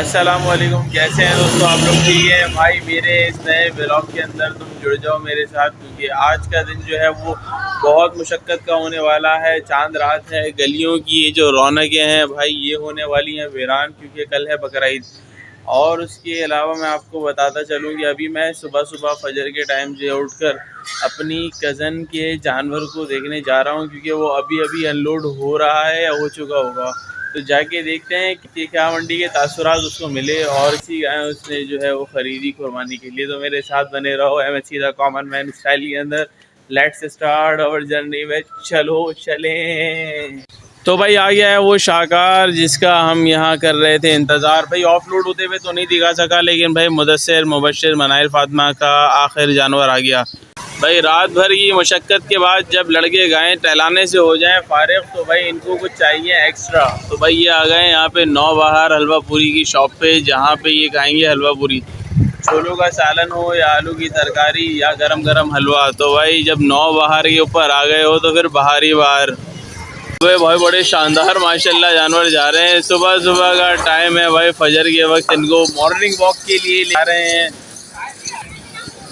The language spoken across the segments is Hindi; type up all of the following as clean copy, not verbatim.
अस्सलाम वालेकुम, कैसे हैं दोस्तों आप लोग? ठीक है भाई, मेरे इस नए व्लॉग के अंदर तुम जुड़ जाओ मेरे साथ, क्योंकि आज का दिन जो है वो बहुत मुशक्क़त का होने वाला है। चांद रात है, गलियों की ये जो रौनकें हैं भाई ये होने वाली हैं वीरान, क्योंकि कल है बकरा ईद। और उसके अलावा मैं आपको बताता चलूँ कि अभी मैं सुबह सुबह फजर के टाइम जो उठकर अपनी कज़न के जानवर को देखने जा रहा हूँ, क्योंकि वो अभी अभी अनलोड हो रहा है या हो चुका होगा। तो जाके देखते हैं कि क्या मंडी के तासुरात उसको मिले और इसी गाय उसने जो है वो ख़रीदी कुर्बानी के लिए। तो मेरे साथ बने रहो MHC the common man style के अंदर। लेट्स स्टार्ट आवर जर्नी में, चलो चलें। तो भाई आ गया है वो शाहकार जिसका हम यहाँ कर रहे थे इंतज़ार। भाई ऑफलोड होते हुए तो नहीं दिखा सका, लेकिन भाई मुदस्सिर मुबश्शिर मनाइल फातिमा का आखिर जानवर आ गया। भाई रात भर की मशक्क़त के बाद जब लड़के गायें टहलाने से हो जाएं फारिग, तो भाई इनको कुछ चाहिए एक्स्ट्रा। तो भाई ये आ गए यहाँ पे नौबहार हलवा पूरी की शॉप पे, जहाँ पे ये खाएंगे हलवा पूरी। छोलों का सालन हो या आलू की तरकारी या गरम गरम हलवा, तो भाई जब नौबहार के ऊपर आ गए हो तो फिर बाहर ही बाहर। वे भाई बड़े शानदार माशाल्लाह जानवर जा रहे हैं। सुबह सुबह का टाइम है भाई, फजर के वक्त इनको मॉर्निंग वॉक के लिए ले रहे हैं।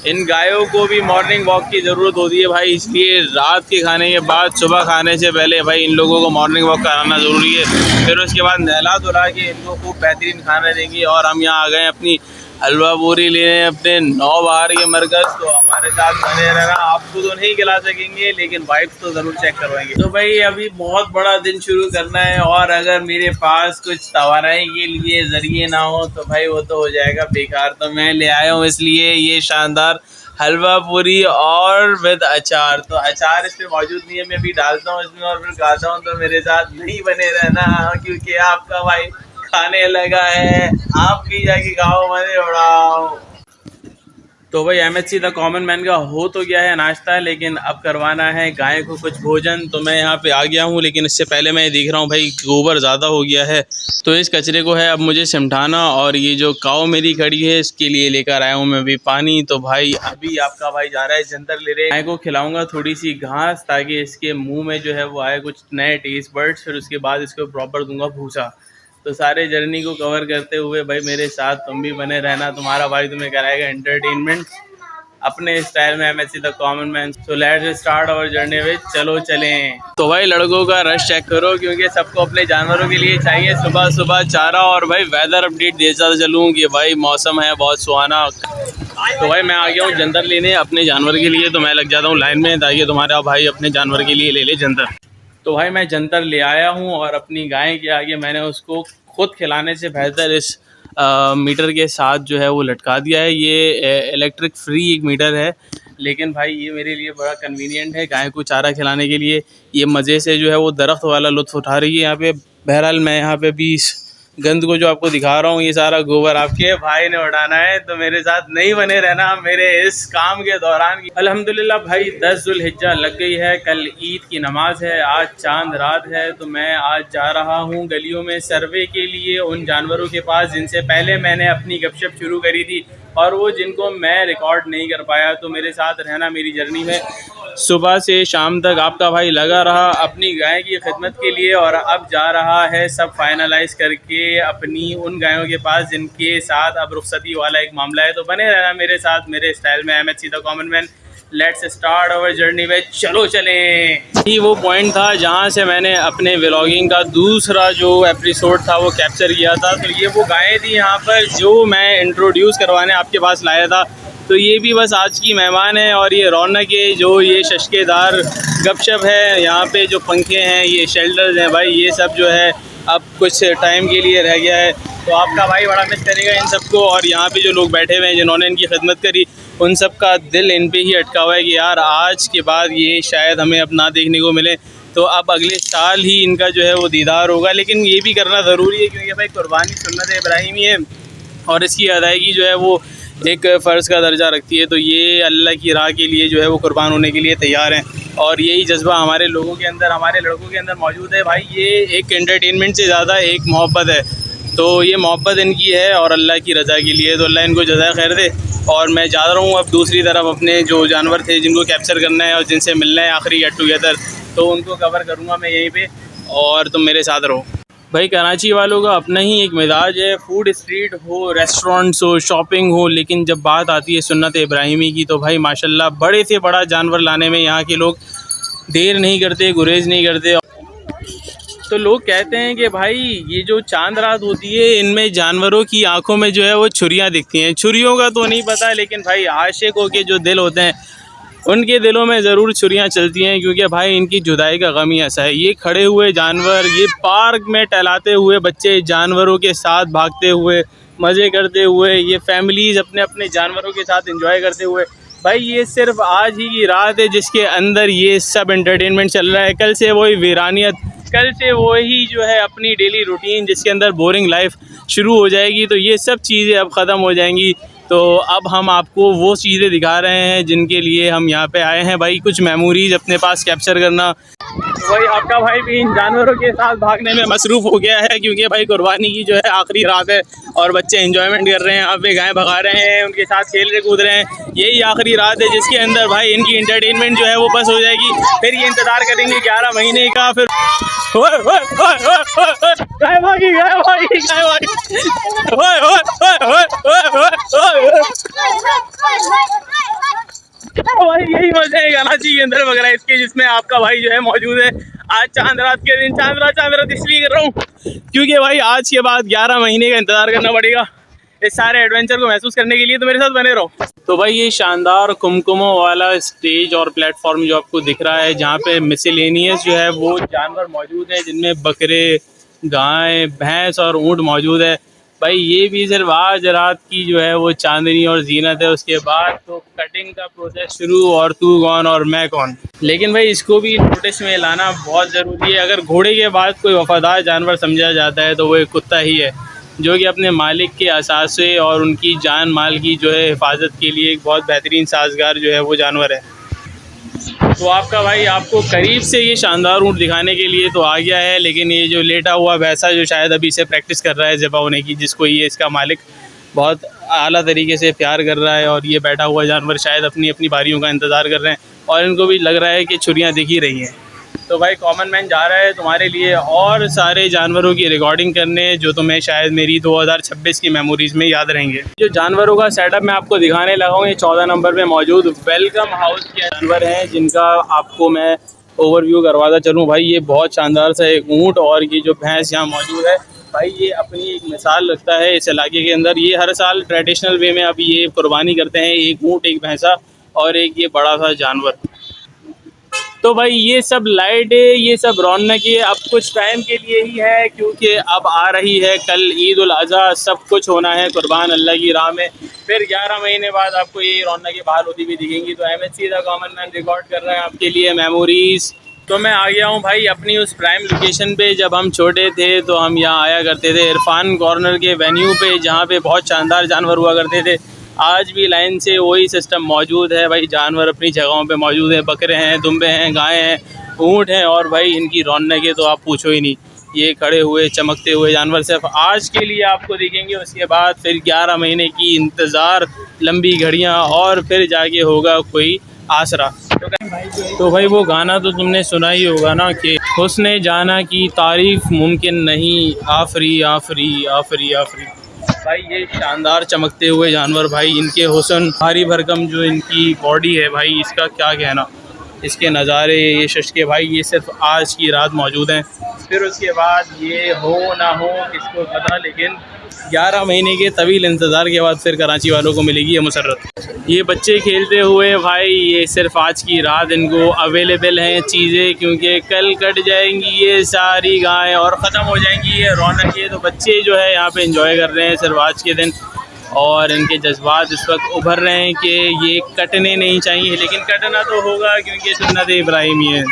इन गायों को भी मॉर्निंग वॉक की ज़रूरत होती है भाई, इसलिए रात के खाने के बाद सुबह खाने से पहले भाई इन लोगों को मॉर्निंग वॉक कराना ज़रूरी है। फिर उसके बाद नहला धुला के इनको खूब बेहतरीन खाना देंगे। और हम यहाँ आ गए अपनी हलवा पूरी लेने अपने नौबहार के मरकज़। तो हमारे साथ बने रहना। आपको तो नहीं खिला सकेंगे लेकिन वाइब्स तो ज़रूर चेक करवाएंगे। तो भाई अभी बहुत बड़ा दिन शुरू करना है, और अगर मेरे पास कुछ तवानाई के लिए ज़रिए ना हो तो भाई वो तो हो जाएगा बेकार। तो मैं ले आया हूँ इसलिए ये शानदार हलवा पूरी और विद अचार। तो अचार इस पर मौजूद नहीं है, मैं अभी डालता हूँ इसमें और फिर खाता हूँ। तो मेरे साथ नहीं बने रहना, क्योंकि आपका भाई खाने लगा है। आप भी जाके खाओ, मजे उड़ाओ। तो भाई MHC द कॉमन मैन का हो तो गया है नाश्ता, लेकिन अब करवाना है गाय को कुछ भोजन। तो मैं यहाँ पे आ गया हूँ, लेकिन इससे पहले मैं देख रहा हूँ भाई गोबर ज़्यादा हो गया है, तो इस कचरे को है अब मुझे सिमटाना। और ये जो काऊ मेरी खड़ी है इसके लिए लेकर आया हूँ मैं भी पानी। तो भाई अभी आपका भाई जा रहा है जंतर ले रहे। गाय को खिलाऊंगा थोड़ी सी घास, ताकि इसके मुँह में जो है वो आए कुछ नए टेस्ट बर्ड्स। फिर उसके बाद इसको प्रॉपर दूंगा भूसा। तो सारे जर्नी को कवर करते हुए भाई मेरे साथ तुम भी बने रहना। तुम्हारा भाई तुम्हें कराएगा एंटरटेनमेंट अपने स्टाइल में, MHC the common man. So let's start our journey with चलो चलें। तो भाई लड़कों का रश चेक करो, क्योंकि सबको अपने जानवरों के लिए चाहिए सुबह सुबह चारा। और भाई वेदर अपडेट देता चलूँ कि भाई मौसम है बहुत सुहाना। तो भाई मैं आ गया हूँ जंतर लेने अपने जानवर के लिए। तो मैं लग जाता हूँ लाइन में, ताकि तुम्हारा भाई अपने जानवर के लिए ले ले जंतर। तो भाई मैं जंतर ले आया हूँ, और अपनी गाय के आगे मैंने उसको खुद खिलाने से बेहतर इस मीटर के साथ जो है वो लटका दिया है। ये इलेक्ट्रिक फ्री एक मीटर है, लेकिन भाई ये मेरे लिए बड़ा कन्वीनियंट है गाय को चारा खिलाने के लिए। ये मज़े से जो है वो दरख्त वाला लुत्फ़ उठा रही है यहाँ पे। बहरहाल मैं यहाँ पे भी गंद को जो आपको दिखा रहा हूँ, ये सारा गोबर आपके भाई ने उड़ाना है। तो मेरे साथ नहीं बने रहना मेरे इस काम के दौरान। अल्हम्दुलिल्लाह भाई 10 ज़ुल्हिज्जा लग गई है, कल ईद की नमाज है, आज चांद रात है। तो मैं आज जा रहा हूँ गलियों में सर्वे के लिए उन जानवरों के पास जिनसे पहले मैंने अपनी गपशप शुरू करी थी, और वो जिनको मैं रिकॉर्ड नहीं कर पाया। तो मेरे साथ रहना मेरी जर्नी में। सुबह से शाम तक आपका भाई लगा रहा अपनी गाय की खिदमत के लिए, और अब जा रहा है सब फाइनलाइज करके अपनी उन गायों के पास जिनके साथ अब रुखसती वाला एक मामला है। तो बने रहना मेरे साथ मेरे स्टाइल में, MHC the common man. Let's start our journey में, चलो चलें। ये वो पॉइंट था जहाँ से मैंने अपने व्लॉगिंग का दूसरा जो एपिसोड था वो कैप्चर किया था। तो ये वो गायें थी यहाँ पर जो मैं इंट्रोड्यूस करवाने आपके पास लाया था। तो ये भी बस आज की मेहमान है, और ये रौनक है जो ये शशकेदार गपशप है। यहाँ पे जो पंखे हैं ये शेल्टर्स हैं भाई, ये सब जो है अब कुछ टाइम के लिए रह गया है। तो आपका भाई बड़ा मिस करेगा इन सबको। और यहाँ पे जो लोग बैठे हुए हैं जिन्होंने इनकी खिदमत करी, उन सब का दिल इन पे ही अटका हुआ है कि यार आज के बाद ये शायद हमें अब ना देखने को मिले। तो अब अगले साल ही इनका जो है वो दीदार होगा, लेकिन ये भी करना ज़रूरी है, क्योंकि भाई कुर्बानी सुन्नत इब्राहिमी है, और इसकी अदायगी जो है वो एक फ़र्ज़ का दर्जा रखती है। तो ये अल्लाह की राह के लिए जो है वो कुर्बान होने के लिए तैयार हैं, और यही जज्बा हमारे लोगों के अंदर, हमारे लड़कों के अंदर मौजूद है। भाई ये एक एंटरटेनमेंट से ज़्यादा एक मोहब्बत है। तो ये मोहब्बत इनकी है और अल्लाह की रज़ा के लिए। तो अल्लाह इनको जज़ाए खैर दे। और मैं जा रहा हूँ अब दूसरी तरफ अपने जो जानवर थे जिनको कैप्चर करना है और जिनसे मिलना है आखिरी गेट टुगेदर, तो उनको कवर करूँगा मैं यहीं पे, और तुम मेरे साथ रहो। भाई कराची वालों का अपना ही एक मिजाज है, फूड स्ट्रीट हो, रेस्टोरेंट्स हो, शॉपिंग हो, लेकिन जब बात आती है सुन्नत इब्राहिमी की तो भाई माशाल्लाह बड़े से बड़ा जानवर लाने में यहाँ के लोग देर नहीं करते, गुरेज नहीं करते। तो लोग कहते हैं कि भाई ये जो चांद रात होती है इनमें जानवरों की आंखों में जो है वो छुरियाँ दिखती हैं। छुरियों का तो नहीं पता, लेकिन भाई आशिकों के जो दिल होते हैं उनके दिलों में ज़रूर छुरियाँ चलती हैं, क्योंकि भाई इनकी जुदाई का गम ही ऐसा है। ये खड़े हुए जानवर, ये पार्क में टहलाते हुए बच्चे जानवरों के साथ भागते हुए, मज़े करते हुए, ये फैमिलीज़ अपने अपने जानवरों के साथ एंजॉय करते हुए, भाई ये सिर्फ आज ही की रात है जिसके अंदर ये सब एंटरटेनमेंट चल रहा है। कल से वही वीरानियत, कल से वही जो है अपनी डेली रूटीन जिसके अंदर बोरिंग लाइफ शुरू हो जाएगी। तो ये सब चीज़ें अब ख़त्म हो जाएंगी। तो अब हम आपको वो चीज़ें दिखा रहे हैं जिनके लिए हम यहाँ पे आए हैं, भाई कुछ मेमोरीज अपने पास कैप्चर करना। वही आपका भाई भी इन जानवरों के साथ भागने में मसरूफ़ हो गया है, क्योंकि भाई कुर्बानी की जो है आखिरी रात है और बच्चे एंजॉयमेंट कर रहे हैं। यहाँ पे गाय भगा रहे हैं, उनके साथ खेल रहे कूद रहे हैं। यही आखिरी रात है जिसके अंदर भाई इनकी इंटरटेनमेंट जो है वो बस हो जाएगी। फिर ये इंतज़ार करेंगे 11 महीने का। फिर गाय भागी, गाय भागी, गाय भागी, भाई यही मजे है कराची के अंदर वगैरह इसके, जिसमें आपका भाई जो है मौजूद है। आज चांद रात के दिन, चांद रात इसलिए कर रहा हूँ क्योंकि भाई आज के बाद 11 महीने का इंतजार करना पड़ेगा इस सारे एडवेंचर को महसूस करने के लिए। तो मेरे साथ बने रहो। तो भाई ये शानदार कुमकुमों वाला स्टेज और प्लेटफॉर्म जो आपको दिख रहा है, जहाँ पे मिसलेनियस जो है वो जानवर मौजूद है, जिनमें बकरे, गाय, भैंस और ऊँट मौजूद है। भाई ये भी सिर्फ आज रात की जो है वो चांदनी और जीनत है। उसके बाद तो कटिंग का प्रोसेस शुरू, और तू कौन और मैं कौन। लेकिन भाई इसको भी नोटिस में लाना बहुत ज़रूरी है। अगर घोड़े के बाद कोई वफादार जानवर समझा जाता है तो वो एक कुत्ता ही है, जो कि अपने मालिक के असासे और उनकी जान माल की जो है हिफाजत के लिए एक बहुत बेहतरीन साजगार जो है वो जानवर है। तो आपका भाई आपको करीब से ये शानदार ऊँट दिखाने के लिए तो आ गया है, लेकिन ये जो लेटा हुआ भैंसा जो शायद अभी से प्रैक्टिस कर रहा है ज़िबा होने की, जिसको ये इसका मालिक बहुत आला तरीके से प्यार कर रहा है, और ये बैठा हुआ जानवर शायद अपनी अपनी बारियों का इंतज़ार कर रहे हैं, और इनको भी लग रहा है कि छुरियाँ दिख ही रही हैं। तो भाई कॉमन मैन जा रहा है तुम्हारे लिए और सारे जानवरों की रिकॉर्डिंग करने, जो तुम्हें शायद मेरी 2026 की मेमोरीज़ में याद रहेंगे। जो जानवरों का सेटअप मैं आपको दिखाने लगा हूँ, ये 14 नंबर पे मौजूद वेलकम हाउस के जानवर हैं, जिनका आपको मैं ओवरव्यू करवाता चलूँ। भाई ये बहुत शानदार सा एक ऊँट और ये जो भैंस यहाँ मौजूद है, भाई ये अपनी एक मिसाल रखता है इस इलाके के अंदर। ये हर साल ट्रेडिशनल वे में अब ये कुर्बानी करते हैं, एक ऊँट, एक भैंसा और एक ये बड़ा सा जानवर। तो भाई ये सब लाइट है, ये सब रौनक है, अब कुछ टाइम के लिए ही है, क्योंकि अब आ रही है कल ईद उल अज़हा, सब कुछ होना है कुर्बान अल्लाह की राह में। फिर 11 महीने बाद आपको ये रौनकें बहाल होती भी दिखेंगी। तो MHC the common man record कर रहे हैं आपके लिए मेमोरीज़। तो मैं आ गया हूँ भाई अपनी उस प्राइम लोकेशन पे। जब हम छोटे थे तो हम यहाँ आया करते थे इरफान कॉर्नर के वेन्यू पे, जहाँ पे बहुत शानदार जानवर हुआ करते थे। आज भी लाइन से वही सिस्टम मौजूद है भाई, जानवर अपनी जगहों पे मौजूद है, बकरे हैं, दुम्बे हैं, गाय हैं, ऊँट हैं, और भाई इनकी रौनक तो आप पूछो ही नहीं। ये खड़े हुए चमकते हुए जानवर सिर्फ आज के लिए आपको दिखेंगे, उसके बाद फिर 11 महीने की इंतज़ार, लंबी घड़ियाँ, और फिर जाके होगा कोई आसरा। तो भाई वो गाना तो तुमने सुना ही होगा ना कि हुस्ने जाना की तारीफ़ मुमकिन नहीं, आफरी आफरी आफरी आफरी। भाई ये शानदार चमकते हुए जानवर, भाई इनके हुस्न, भारी भरकम जो इनकी बॉडी है भाई, इसका क्या कहना, इसके नज़ारे, ये शश भाई ये सिर्फ आज की रात मौजूद हैं। फिर उसके बाद ये हो ना हो किसको पता, लेकिन 11 महीने के तवील इंतज़ार के बाद फिर कराची वालों को मिलेगी ये मुसर्रत। ये बच्चे खेलते हुए भाई, ये सिर्फ आज की रात इनको अवेलेबल हैं चीज़ें, क्योंकि कल कट जाएंगी ये सारी गायें और ख़त्म हो जाएंगी ये रौनकें। तो बच्चे जो है यहाँ पे एंजॉय कर रहे हैं सिर्फ आज के दिन, और इनके जज्बात इस वक्त उभर रहे हैं कि ये कटने नहीं चाहिए, लेकिन कटना तो होगा क्योंकि सुन्नत इब्राहिमी है।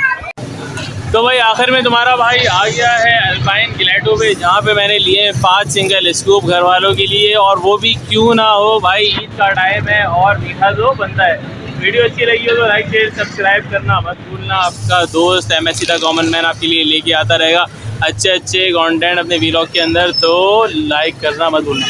तो भाई आखिर में तुम्हारा भाई आ गया है अल्पाइन ग्लैडो पे, जहाँ पे मैंने लिए 5 सिंगल स्कूप घर वालों के लिए, और वो भी क्यों ना हो भाई, ईद का टाइम है और मीठा तो बनता है। वीडियो अच्छी लगी हो तो लाइक शेयर सब्सक्राइब करना मत भूलना। आपका दोस्त MHC द कॉमन मैन आपके लिए लेके आता रहेगा अच्छे कंटेंट अपने व्लॉग के अंदर, तो लाइक करना मत भूलना।